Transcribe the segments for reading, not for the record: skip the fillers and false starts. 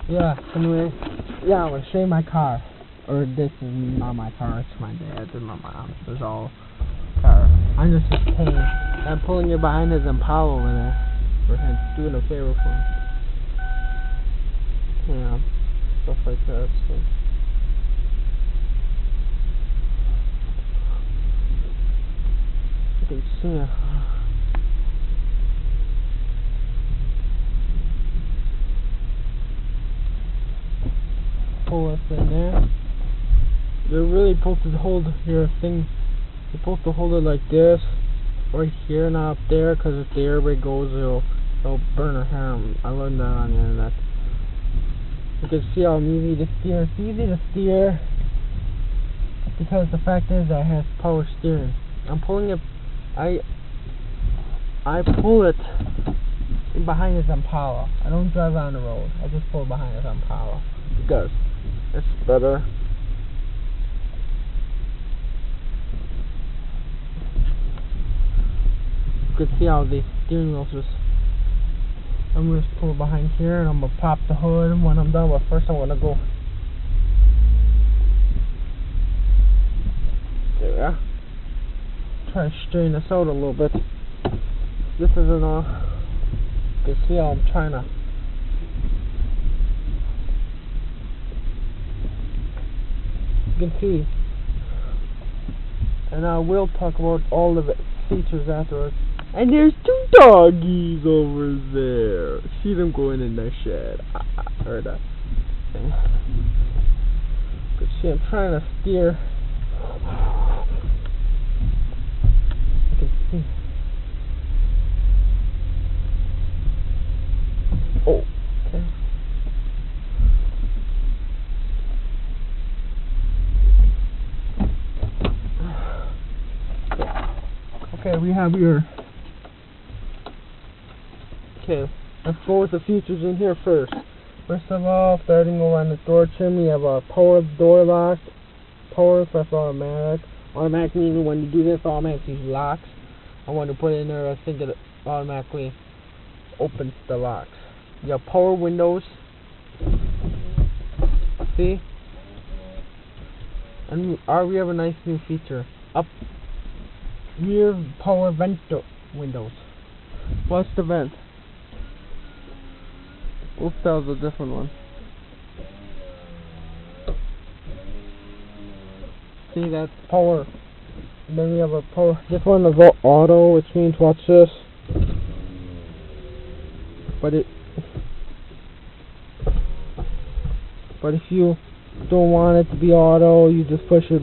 Yeah, anyway, yeah, I was showing my car. Or this is not my car, it's my dad's and my mom's. It's all car. I'm just paying. I'm pulling it behind his Impala over there. For him, doing a favor for him. Yeah, stuff like that. So. You can see it. Pull us in there. You're really supposed to hold your thing. You're supposed to hold it like this, right here, not up there, because if the airbag goes, it'll burn a hair. I learned that on the internet. You can see how easy to steer. It's easy to steer because the fact is that it has power steering. I'm pulling it. I pull it behind his Impala. I don't drive on the road. I just pull it behind his Impala because it's better. You can see how the steering wheel's just. I'm going to pull it behind here and I'm going to pop the hood when I'm done, but first I'm going to go. There we are. Try to straighten this out a little bit. This isn't all. You can see how I'm trying to. You can see. And I will talk about all the features afterwards. And there's 2 doggies over there. See them going in the shed. Heard that. But see, I'm trying to steer. You can see. Oh, okay. Okay, we have your. Okay, let's go with the features in here first. First of all, starting over on the door trim, we have our power door lock, power plus automatic. Automatic meaning when you do this, automatically locks. I want to put it in there, I think it automatically opens the locks. You have power windows. See? And we have a nice new feature. Up rear power vent windows. What's the vent? Oops, that was a different one. See, that's power. And then we have a power. This one is auto, which means watch this. But if you don't want it to be auto, you just push it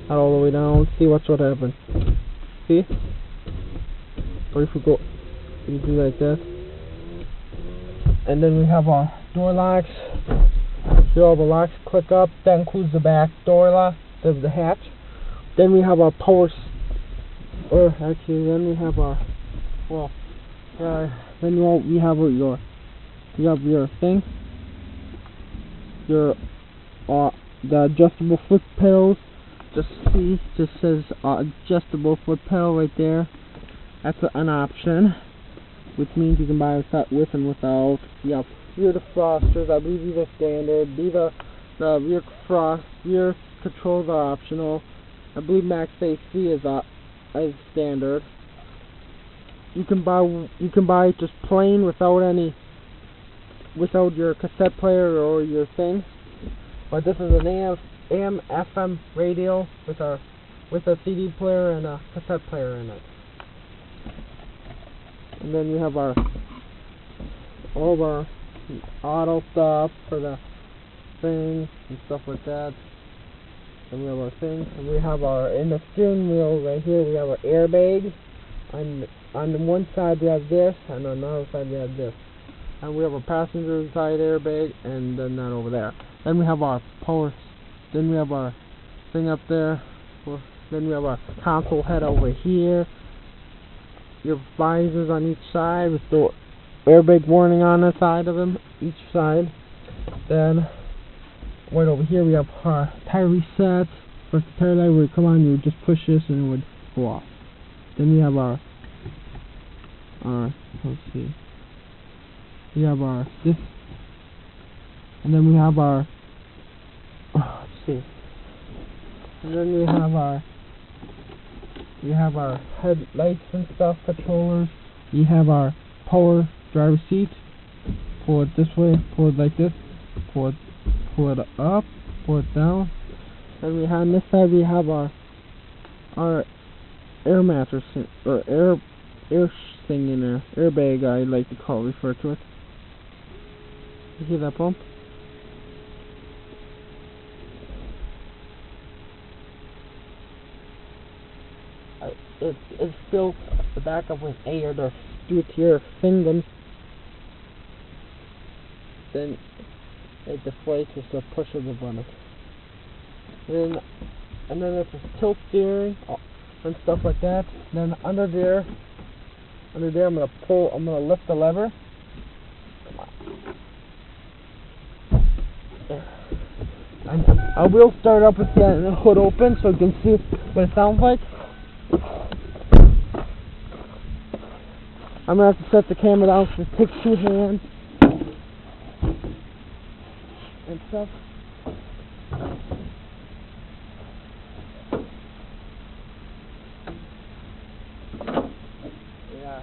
all the way down. See what happens. See? Or if you do like this. And then we have our door locks. Here all the locks click up. That includes the back door lock, the hatch. Then we have our power. Then we have our. Well, then we have your thing. Your the adjustable foot pedals. Just says adjustable foot pedal right there. That's an option, which means you can buy it with and without. You have rear defrosters. I believe these are standard. These are the rear controls are optional. I believe max AC is standard. You can buy it just plain without your cassette player or your thing. But this is an AM FM radio with a CD player and a cassette player in it. And then we have all of our auto stuff for the thing and stuff like that. And we have our thing. And we have in the steering wheel right here, we have our airbag. On the one side we have this, and on the other side we have this. And we have a passenger side airbag, and then that over there. Then we have our power. Then we have our thing up there. Then we have our console head over here. Your visors on each side with the airbag warning on the side of them, each side. Then right over here we have our tire reset. First the tire light would come on, you would just push this and it would go off. Then we have our let's see. We have our And then we have our let's see. And then we have our headlights and stuff, controllers. We have our power driver seat. Pull it this way, pull it like this, pull it up, pull it down. And we have on this side we have our air mattress or air thing in there, airbag I like to refer to it. You hear that bump? It's filled the back up with air to do it to your fingers. Then it deflates with the push of the button. And then there's this tilt steering and stuff like that. Then under there I'm gonna lift the lever. I will start up with the hood open so you can see what it sounds like. I'm gonna have to set the camera down because it takes 2 hands and stuff. Yeah.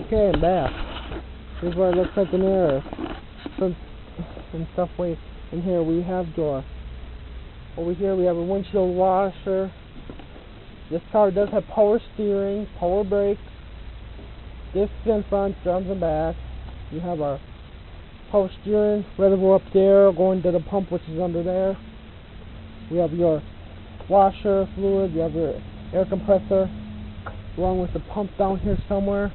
Okay, I'm back. This is what it looks like in there. And stuff. Wait, in here we have over here we have a windshield washer. This car does have power steering, power brakes, discs in front, drums in back. You have our power steering reservoir up there going to the pump which is under there. We have your washer fluid, you have your air compressor along with the pump down here somewhere.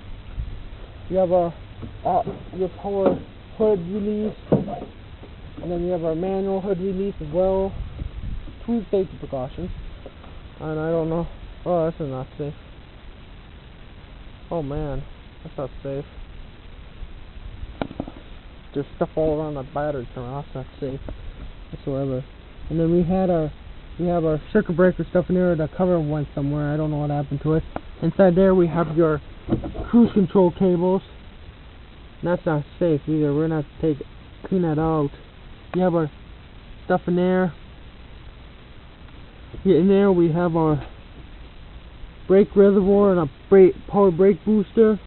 You have your power hood release, and then you have our manual hood release as well. 2 safety precautions. And I don't know. Oh, this is not safe. Oh man, that's not safe. There's stuff all around the battery terminal. That's not safe whatsoever. And then we have our circuit breaker stuff in there. The cover went somewhere. I don't know what happened to it. Inside there we have your cruise control cables. And that's not safe either. We're gonna have to clean that out. We have our stuff in there. In there we have our brake reservoir and a power brake booster,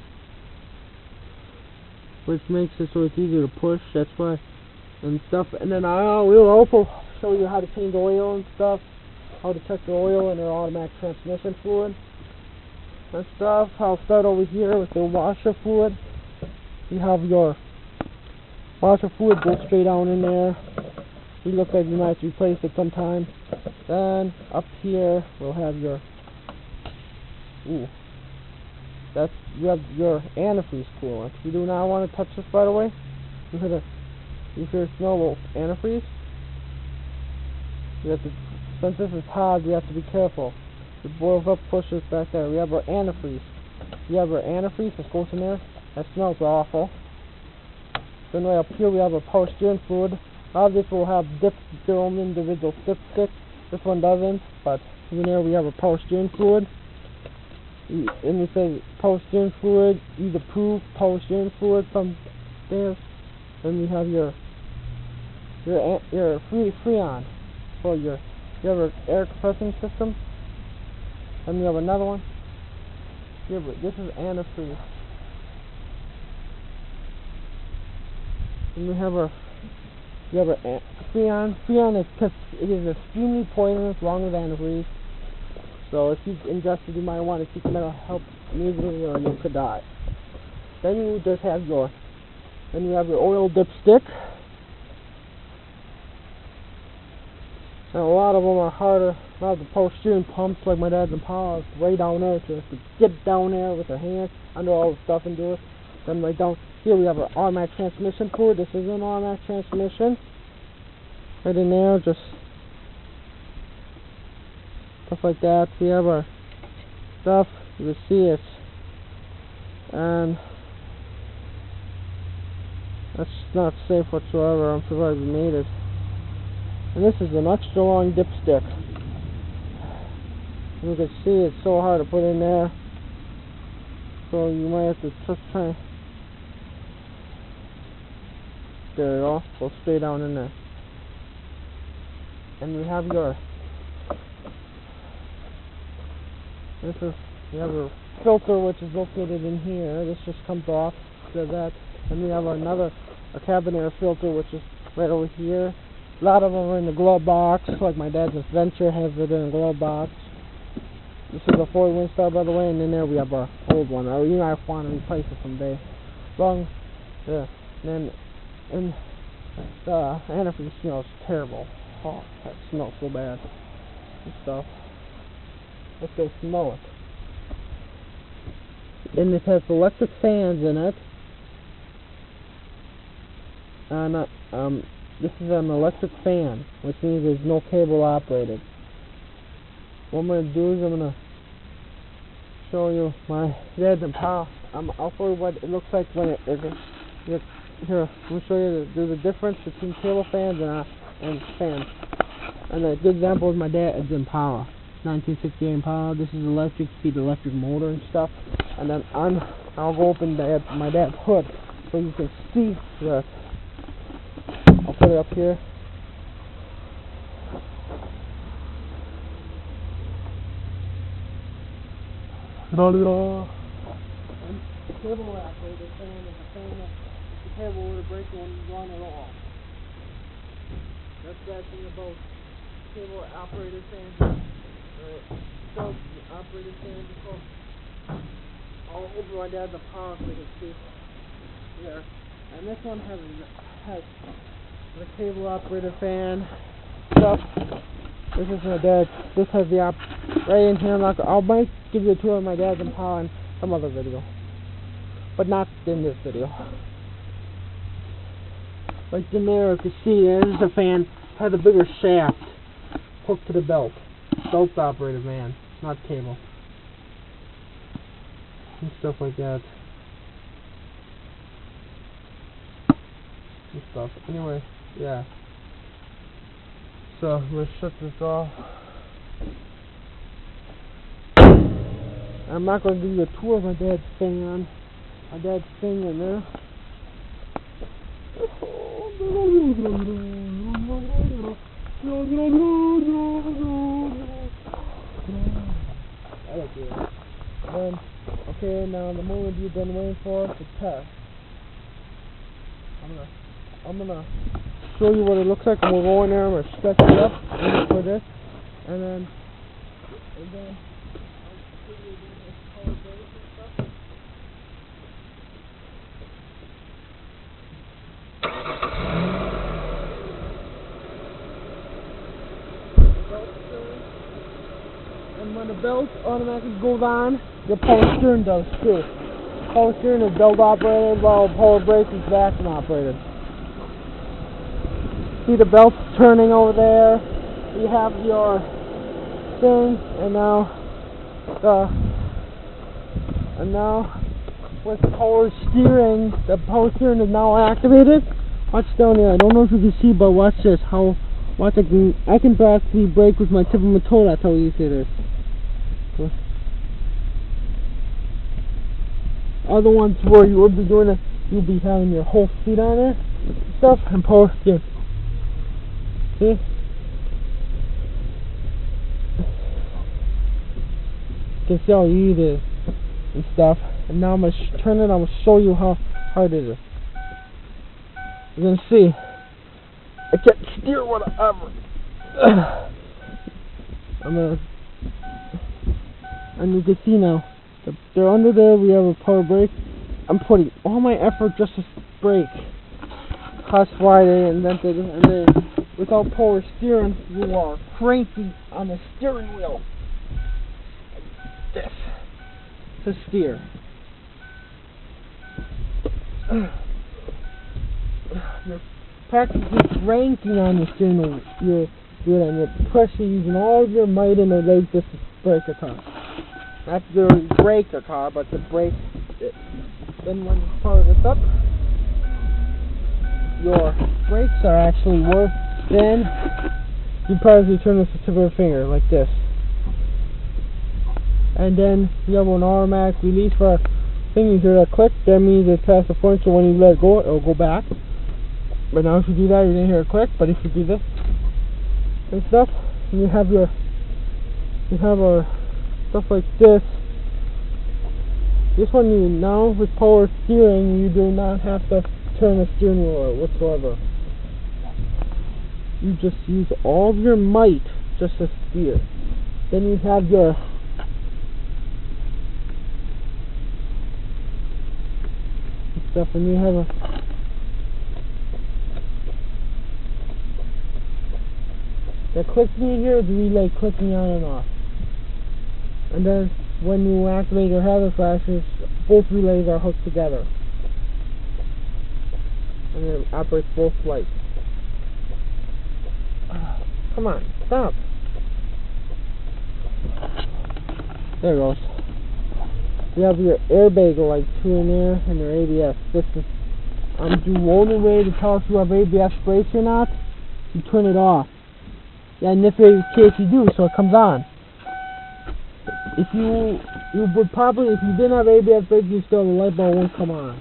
which makes it so it's easier to push. That's why, and stuff. And then I will also show you how to change oil and stuff, how to check the oil and their automatic transmission fluid and stuff. I'll start over here with the washer fluid. You have your washer fluid goes straight down in there. You look like you might have to replace it sometime. Then up here we'll have your you have your antifreeze coolant. You do not want to touch this, by the way. You hear the smell of antifreeze. You have to, since this is hot, you have to be careful. It boils up, pushes back there. We have our antifreeze. We have our antifreeze that goes in there. That smells awful. Then right up here we have our power steering fluid. All this will have their own individual dipstick. This one doesn't, but in there we have a power steering fluid. And it says power steering fluid, use approved power steering fluid from there. Then we have your Freon for you have an air compressing system. Then we have another one. This is antifreeze. And we have a Freon. Freon is extremely poisonous along with antifreeze. So if you ingest it, you might want to seek mental help immediately or you could die. Then you just have your oil dipstick. And a lot of them are harder. A lot of the power steering pumps, like my dad's Impala, is way down there. So you have to get down there with your hands under all the stuff and do it. Then right down here we have our automatic transmission fluid. This is an automatic transmission. Right in there, just stuff like that. We have our stuff. You can see it, and that's not safe whatsoever. I'm surprised we made it. And this is an extra long dipstick. You can see it's so hard to put in there. So you might have to just try. There you go. Go straight down in there. And we have your we have your filter, which is located in here. This just comes off to that. And we have a cabin air filter, which is right over here. A lot of them are in the glove box, like my dad's Adventure has it in a glove box. This is a Ford Windstar, by the way, and then there we have our old one. You might want to replace it someday. Yeah. And then the antifreeze smells terrible. Oh, that smells so bad and stuff. Let's go smell it. And it has electric fans in it. And this is an electric fan, which means there's no cable operated. What I'm going to do is I'm going to show you my dad's Impala. I'll show you what it looks like when it here, let me show you there's a difference between cable fans and fans. And a good example is my dad's Impala, 1968 Impala. This is electric speed, electric motor and stuff. And then I'll go open my dad's hood so you can see that. I'll put it up here. And the cable operated fan is a fan that the cable will break when you run it off. That's that thing about cable operated fans. Self operated fans because I'll open my dad's Impala so you can see here. And this one has the cable operated fan stuff. This is my dad. This has the right in here. I might give you a tour of my dad's Impala in some other video, but not in this video. Right in there, you can see this is a fan. Has a bigger shaft hooked to the belt. Belt operated fan, not cable, and stuff like that. And stuff. Anyway, yeah. So let's shut this off. I'm not going to give you a tour of my dad's fan. My dad's thing in there. I like it. Then, okay, now the moment you've been waiting for, the test. I'm gonna show you what it looks like, and we'll go in there and we'll stretch it up for this, and then I'll show you the color base and stuff. And when the belt automatically goes on, your power steering does too. Power steering is belt operated, while power brake is vacuum operated. See the belts turning over there. You have your thing, and now with power steering, the power steering is now activated. Watch down here. I don't know if you can see, but watch this. Watch I can practically brake with my tip of my toe. That's how easy it is. Other ones where you would be doing it, you'll be having your whole feet on there, stuff, and power steering. See? You can see how easy it is and stuff. And now I'm going to turn it, I'm going to show you how hard it is. You're going to see. I can't steer whatever. And you can see now, they're under there, we have a power brake. I'm putting all my effort just to brake. That's why they invented it. And then without power steering, you are cranking on the steering wheel like this to steer. You're practically cranking on the steering wheel. You're pressure using all of your might in the leg just to brake a car. Not to brake a car, but to brake it. Then when you power this up, your brakes are actually worse. Then you probably turn this to your finger like this. And then you have an automatic release for a thing. You hear that click, that means it's past the point, so when you let it go, it'll go back. But now if you do that, you're gonna hear a click. But if you do this and stuff, and you have our stuff like this. This one, you now with power steering, you do not have to turn the steering wheel whatsoever. You just use all of your might just to steer. Then you have your stuff, and you have the clicking here is relay clicking on and off. And then when you activate your hazard flashes, both relays are hooked together. And it operates both lights. Come on, stop. There it goes. You have your airbag lights here and there, and your ABS. This is the only way to tell if you have ABS brakes or not. You turn it off. Yeah, in this case you do, so it comes on. If you would probably, if you didn't have ABS brakes, you still the light bulb won't come on.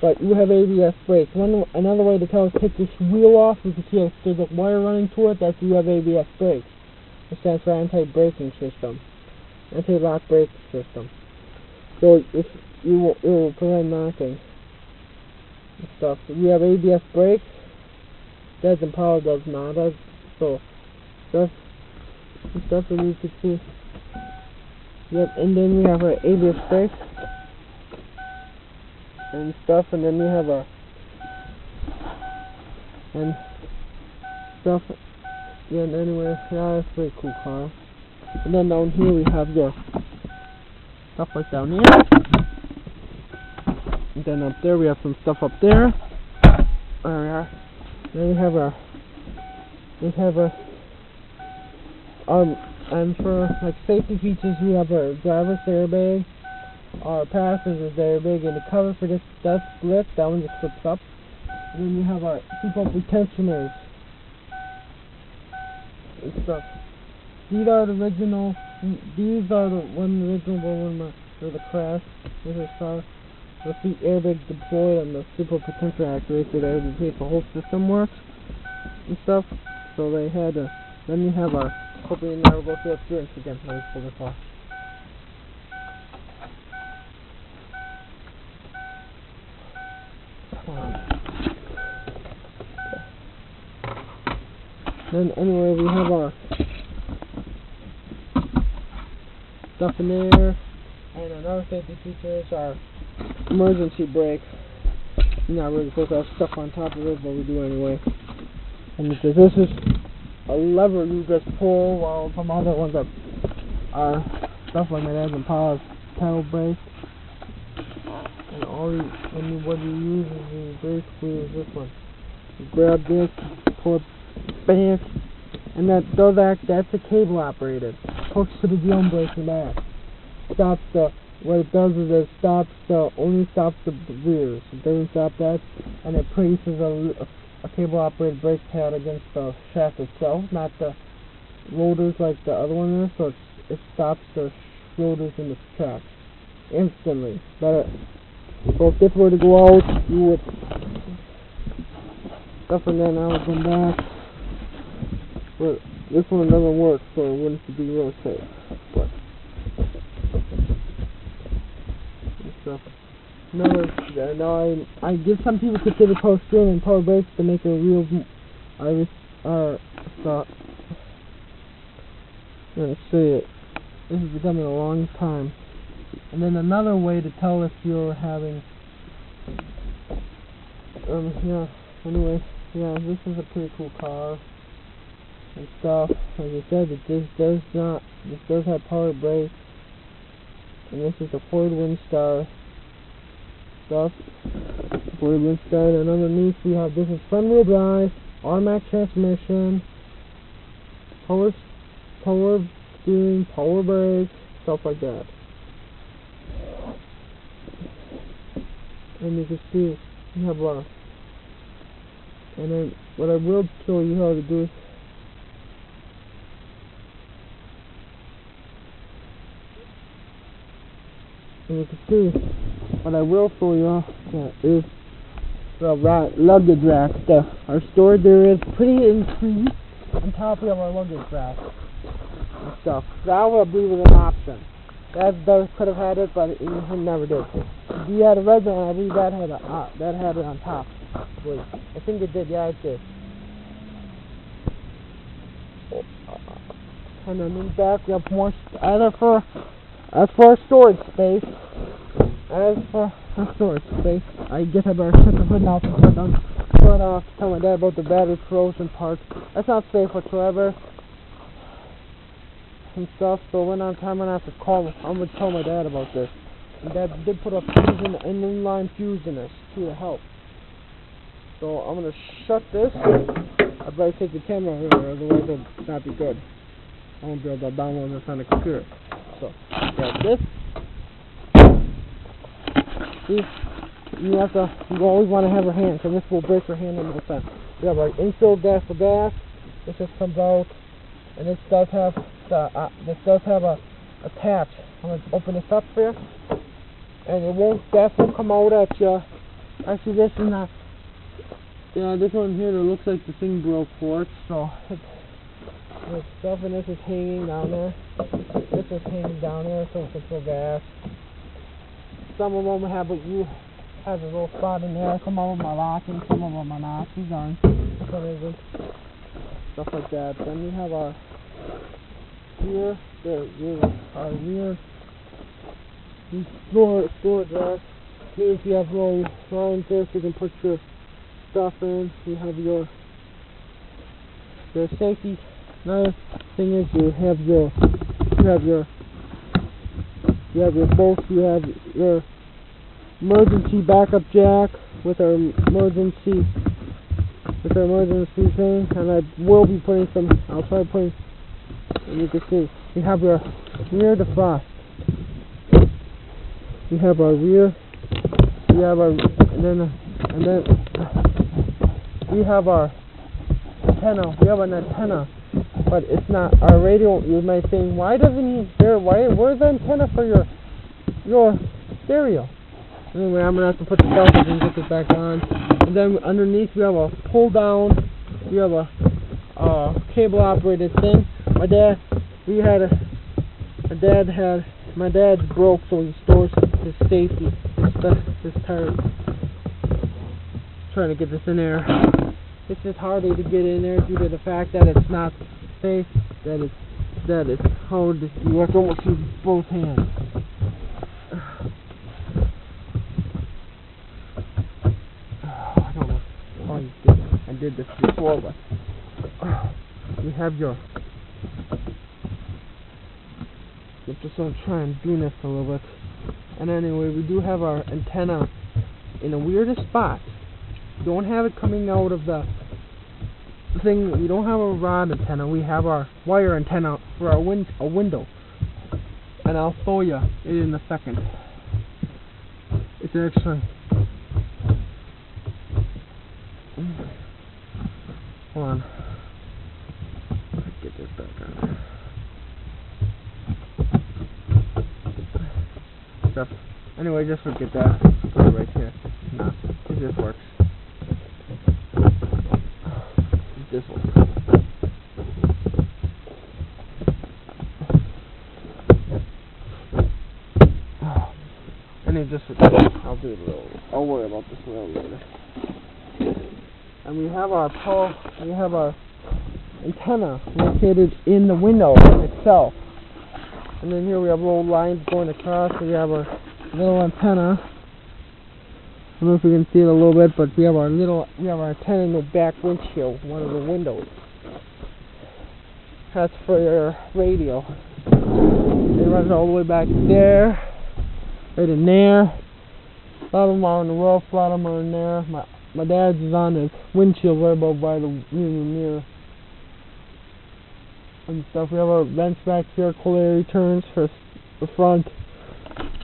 But you have ABS brakes. Another way to tell is take this wheel off. You can see there's a wire running to it. That's you have ABS brakes. It stands for anti-braking system, anti-lock braking system. So if it will prevent knocking and stuff. If you have ABS brakes, doesn't power does not. So that's what you can see. Yep, and then we have our ABS brakes and stuff, and then we have and stuff. Yeah, and anyway, yeah, that's a pretty cool car. And then down here we have your stuff like down here. And then up there we have some stuff up there. There we are. Then we have and for like safety features, we have our driver's airbag, our passenger's airbag, and the cover for this does split. That one just flips up. And then we have our seatbelt retentioners and stuff. These are the original. These are the original for the crash with this car. The seat airbag deployed and the seatbelt retention activated there to see if the whole system works and stuff. So they had to. Then we have our. Hopefully now we'll go through experience again. Let me pull this off. Then anyway, we have our stuff in there, and another safety feature is our emergency brake. You're not really supposed to have stuff on top of it, but we do anyway. And this is a lever you just pull, while some other ones are stuff like that and power pedal brake. And what you use is basically is this one. You grab this, pull it back, and that's a cable operated. Hooks to the drum brake and back. What it does is it only stops the rears. It doesn't stop that, and it places a cable operated brake pad against the shaft itself, not the rotors like the other one is, so it stops the rotors in the track instantly. So if this were to go out, you would stuff and then I would come back. But this one doesn't work, so it wouldn't be real safe. But stuff. Now I give some people consider power steering and power brakes to make a real let's see it. This is becoming a long time. And then another way to tell if you're having anyway, this is a pretty cool car and stuff. Like I said, this does have power brakes, and this is the Ford Windstar stuff. Ford Windstar, and underneath we have this is front wheel drive, automatic transmission, power steering, power brakes, stuff like that. And you can see you have and then what I will show you how to do. And you can see what I will show you is luggage rack. Our storage area is pretty increased. On top we have our luggage rack and stuff. That would be an option. That could have had it, but it never did. We had a red one, I believe that had it on top. Wait, I think it did. Yeah, it did. And then in the back we have more. As for our storage space, I guess I better shut the hood now since we're done. Tell my dad about the battery corrosion part. That's not safe whatsoever and stuff. So when I'm gonna have to call. I'm gonna tell my dad about this. And Dad did put a fuse in, an inline fuse in this to help. So I'm gonna shut this. I better take the camera here, otherwise it'll not be good. I won't be able to download this on the computer. So grab this. See, you always want to have your hand, because this will break your hand in no time. We have our infill gas for gas. This just comes out, and this does have a attach. I'm gonna open this up here, and gas won't come out at you. Actually, this is not. Yeah, this one here, it looks like the thing broke for it, so the stuff in this is hanging down there. This is hanging down there, so it's control gas. Some of them have a little spot in there. Some of them are locking, some of them are not. These aren't. Stuff like that. Then we have our rear storage rack. If you have little lines there, so you can put your stuff in. You have your safety. Another thing is you have your emergency backup jack with our emergency thing, and I will be putting some. I'll try putting. And you can see we have our rear defrost. We have our rear. We have our and then we have our antenna. We have an antenna, but it's not our radio. You might think, why doesn't he there? Where's the antenna for your stereo? Anyway, I'm gonna have to put the belt up and get this back on. And then underneath we have a pull down. We have a cable operated thing. My dad's broke, so he stores his safety, his tires. Trying to get this in there. It's just harder to get in there due to the fact that it's not safe. That it's hard. You have to almost use both hands. I don't know how I did this before, but we have your. Just gonna try and do this a little bit. And anyway, we do have our antenna in the weirdest spot. We don't have it coming out of the thing. We don't have a rod antenna. We have our wire antenna for a window. And I'll show you it in a second. It's actually. Hold on. Let's get this back on. Anyway, just forget that. Put it right here. No, it just works. This works. Anyway, just forget it. I'll do it a little. I'll worry about this a little later. And we have our antenna located in the window itself. And then here we have little lines going across. So we have our little antenna. I don't know if you can see it a little bit, but we have our antenna in the back windshield, one of the windows. That's for your radio. It runs all the way back there, right in there. A lot of them are on the roof, a lot of them are in there. My dad's is on the windshield right above by the mirror. And stuff. We have our vents back here, cold air returns for the front.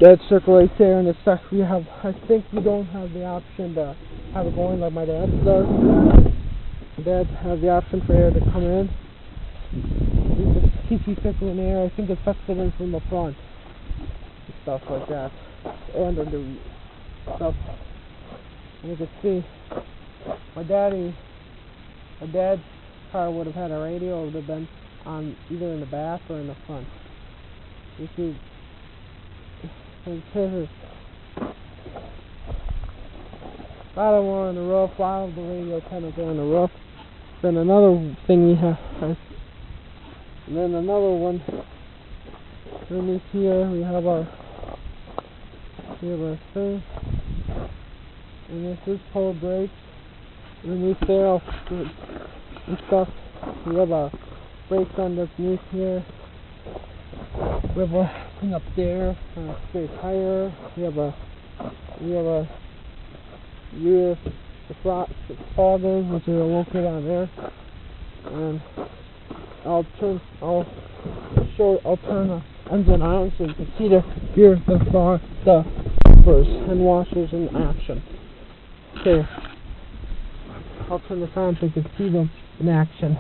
That circulates there, and the stuff we have. I think we don't have the option to have it going like my dad does. My dad has the option for air to come in. We just keep circulating air. I think it sucks it in from the front. And stuff like that. And the stuff. And you can see my dad's car would have had a radio. It would have been on either in the back or in the front. You see, his a lot of them are on the roof. A lot of the radio channels are on the roof. Then another thing we have, and then another one underneath here. We have our thing, and this is pull brakes. Underneath there, and stuff. We have our brakes underneath here. We have a thing up there, a spare tire. We have a rear foggers, which are located on there. And I'll turn the engine on so you can see the bumpers and washers in action. Okay, I'll turn this on so you can see them in action.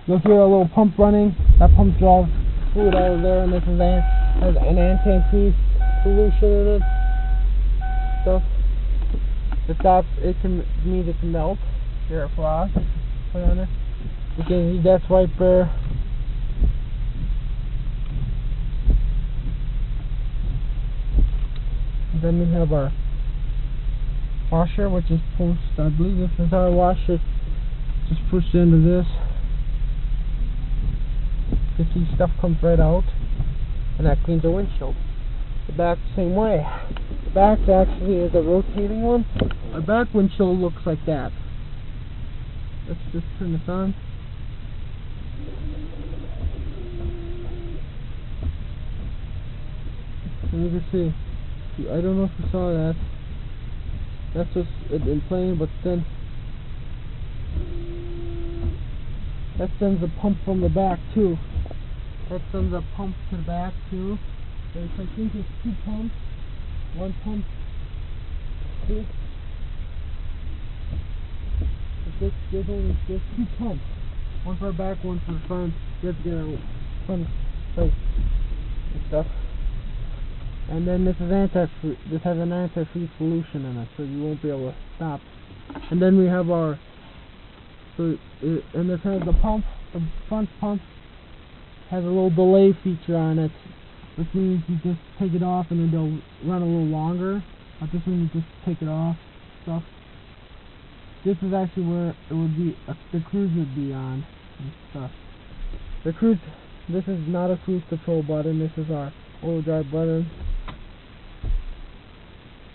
You'll hear a little pump running. That pump draws fluid out of there, and this has an anti-freeze solution in it. Stuff. It stops. It can mean it can melt. Here, frost. Put on it. You can see that's right there. And then we have our washer, which is pushed. I believe this is our washer. Just push into this. You can see stuff comes right out, and that cleans the windshield. The back the same way. The back actually is a rotating one. Our back windshield looks like that. Let's just turn this on. And you can see, I don't know if you saw that. That's just it in plane, but then that sends a pump from the back too. That sends a pump to the back too. I think it's two pumps. One pump. See? There's two pumps. One for the back, one for the front. You have to get a front plate and stuff. And then this has an anti-freeze solution in it, so you won't be able to stop. And then we have our and this has the pump. The front pump has a little delay feature on it, which means you just take it off and it'll run a little longer. But this one you just take it off. Stuff. This is actually where it would be the cruise would be on and stuff. The cruise. This is not a cruise control button. This is our overdrive button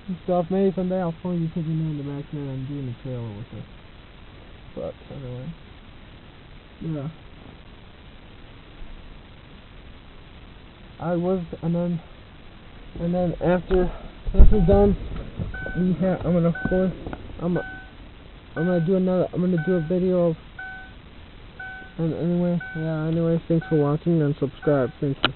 and stuff. Maybe someday I'll find you taking it in the back here and doing the trailer with it. But anyway, yeah. And then after this is done, I'm gonna do a video of. And anyway, thanks for watching and subscribe. Thank you.